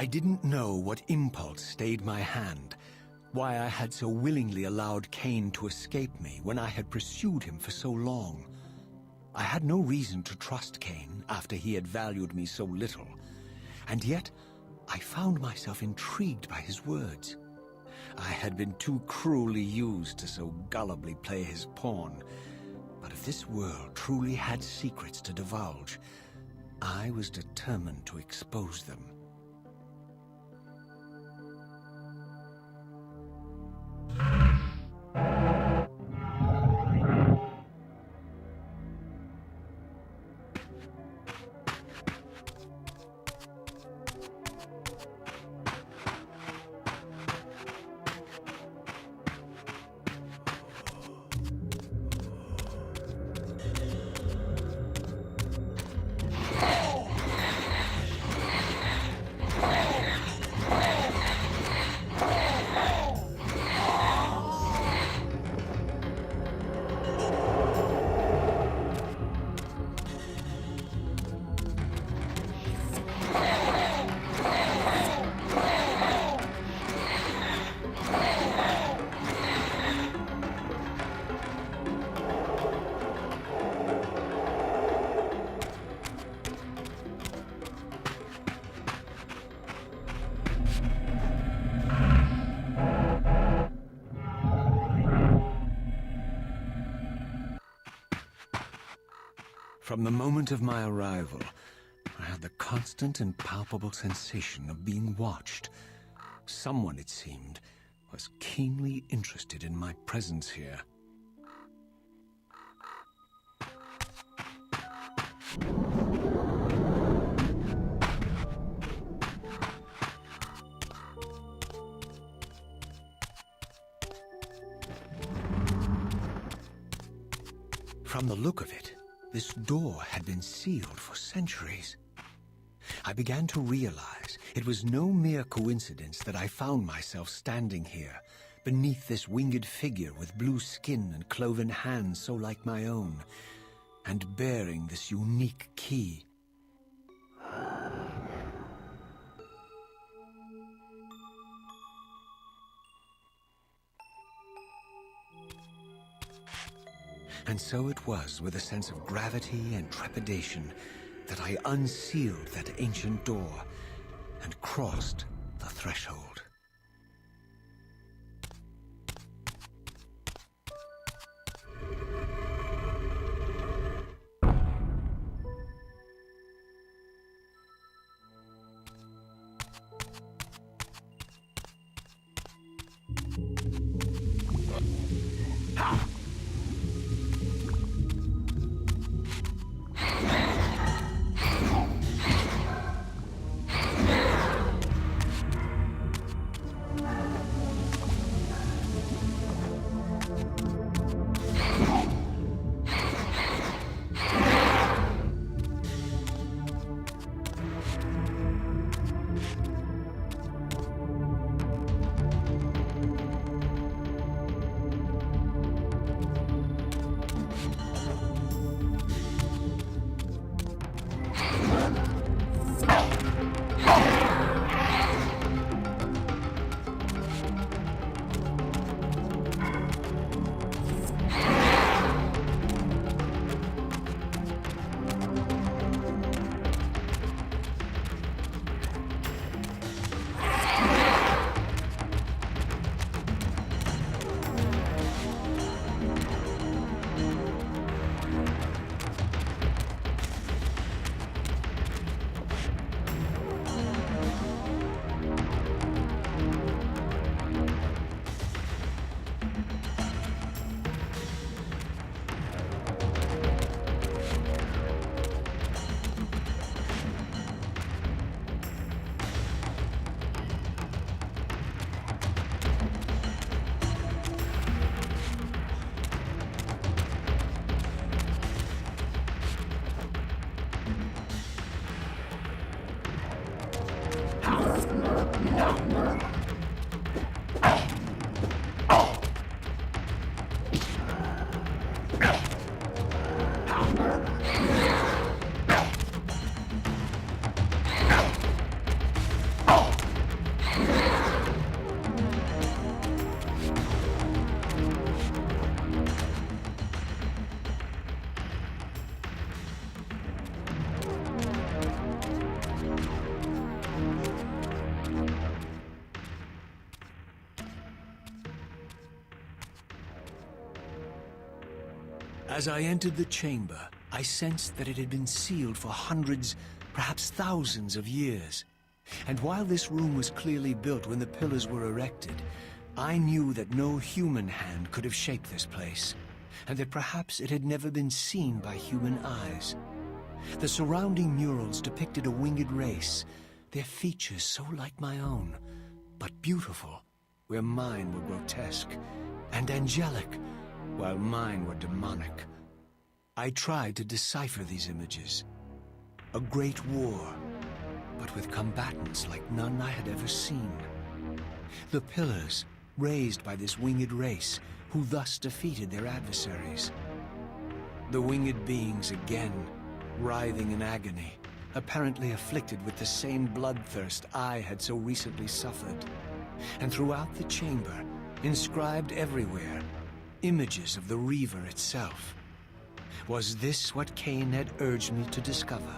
I didn't know what impulse stayed my hand, why I had so willingly allowed Cain to escape me when I had pursued him for so long. I had no reason to trust Cain after he had valued me so little, and yet I found myself intrigued by his words. I had been too cruelly used to so gullibly play his pawn, but if this world truly had secrets to divulge, I was determined to expose them. From the moment of my arrival, I had the constant and palpable sensation of being watched. Someone, it seemed, was keenly interested in my presence here. From the look of it, this door had been sealed for centuries. I began to realize it was no mere coincidence that I found myself standing here, beneath this winged figure with blue skin and cloven hands so like my own, and bearing this unique key. And so it was with a sense of gravity and trepidation that I unsealed that ancient door and crossed the threshold. Oh! As I entered the chamber, I sensed that it had been sealed for hundreds, perhaps thousands of years. And while this room was clearly built when the pillars were erected, I knew that no human hand could have shaped this place, and that perhaps it had never been seen by human eyes. The surrounding murals depicted a winged race, their features so like my own, but beautiful, where mine were grotesque, and angelic, while mine were demonic. I tried to decipher these images. A great war, but with combatants like none I had ever seen. The pillars, raised by this winged race, who thus defeated their adversaries. The winged beings again, writhing in agony, apparently afflicted with the same bloodthirst I had so recently suffered. And throughout the chamber, inscribed everywhere, images of the Reaver itself. Was this what Cain had urged me to discover?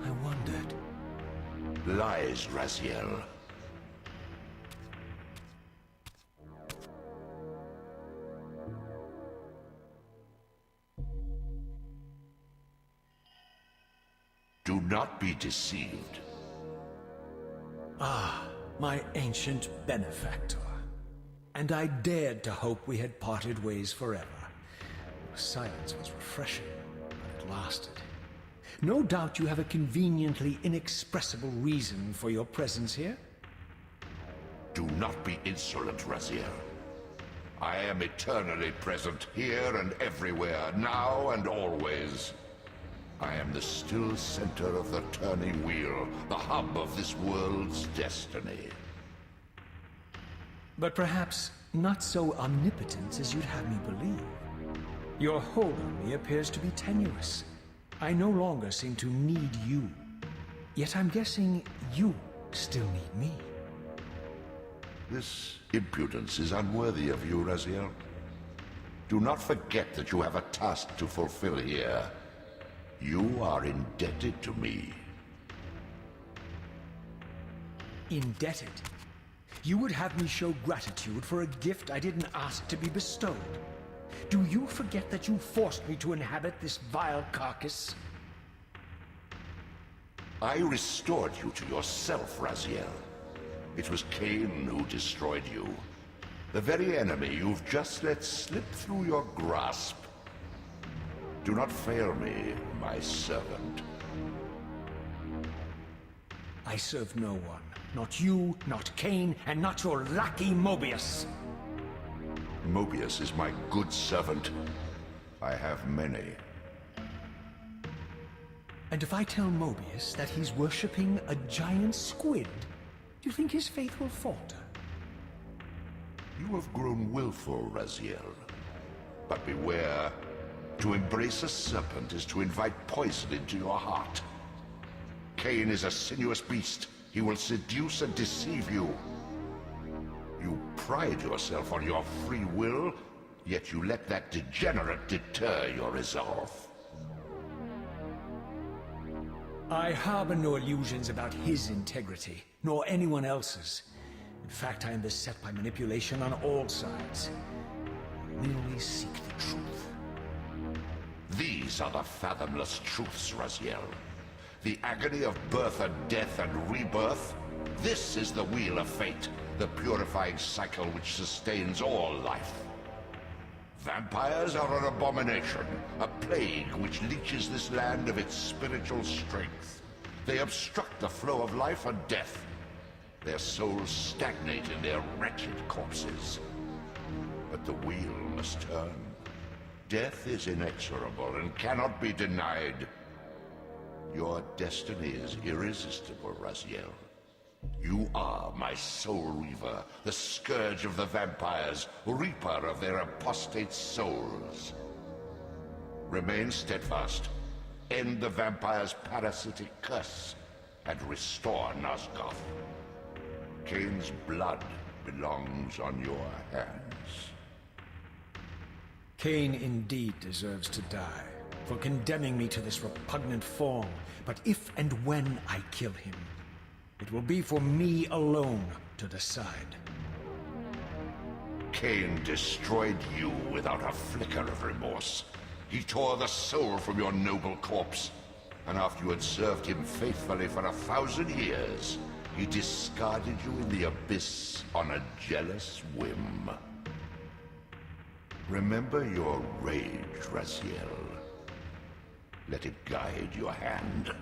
I wondered. Lies, Raziel. Do not be deceived. Ah, my ancient benefactor. And I dared to hope we had parted ways forever. Silence was refreshing, but it lasted. No doubt you have a conveniently inexpressible reason for your presence here? Do not be insolent, Raziel. I am eternally present here and everywhere, now and always. I am the still center of the turning wheel, the hub of this world's destiny. But perhaps not so omnipotent as you'd have me believe. Your hold on me appears to be tenuous. I no longer seem to need you. Yet I'm guessing you still need me. This impudence is unworthy of you, Raziel. Do not forget that you have a task to fulfill here. You are indebted to me. Indebted? You would have me show gratitude for a gift I didn't ask to be bestowed. Do you forget that you forced me to inhabit this vile carcass? I restored you to yourself, Raziel. It was Cain who destroyed you. The very enemy you've just let slip through your grasp. Do not fail me, my servant. I serve no one. Not you, not Cain, and not your lackey Mobius. Mobius is my good servant. I have many. And if I tell Mobius that he's worshipping a giant squid, do you think his faith will falter? You have grown willful, Raziel. But beware. To embrace a serpent is to invite poison into your heart. Cain is a sinuous beast. He will seduce and deceive you. You pride yourself on your free will, yet you let that degenerate deter your resolve. I harbor no illusions about his integrity, nor anyone else's. In fact, I am beset by manipulation on all sides. I merely seek the truth. These are the fathomless truths, Raziel. The agony of birth and death and rebirth. This is the wheel of fate, the purifying cycle which sustains all life. Vampires are an abomination, a plague which leeches this land of its spiritual strength. They obstruct the flow of life and death. Their souls stagnate in their wretched corpses. But the wheel must turn. Death is inexorable and cannot be denied. Your destiny is irresistible, Raziel. You are my soul reaver, the scourge of the vampires, reaper of their apostate souls. Remain steadfast, end the vampire's parasitic curse, and restore Nosgoth. Cain's blood belongs on your hands. Cain indeed deserves to die for condemning me to this repugnant form. But if and when I kill him, it will be for me alone to decide. Cain destroyed you without a flicker of remorse. He tore the soul from your noble corpse. And after you had served him faithfully for 1,000 years, he discarded you in the abyss on a jealous whim. Remember your rage, Raziel. Let it guide your hand.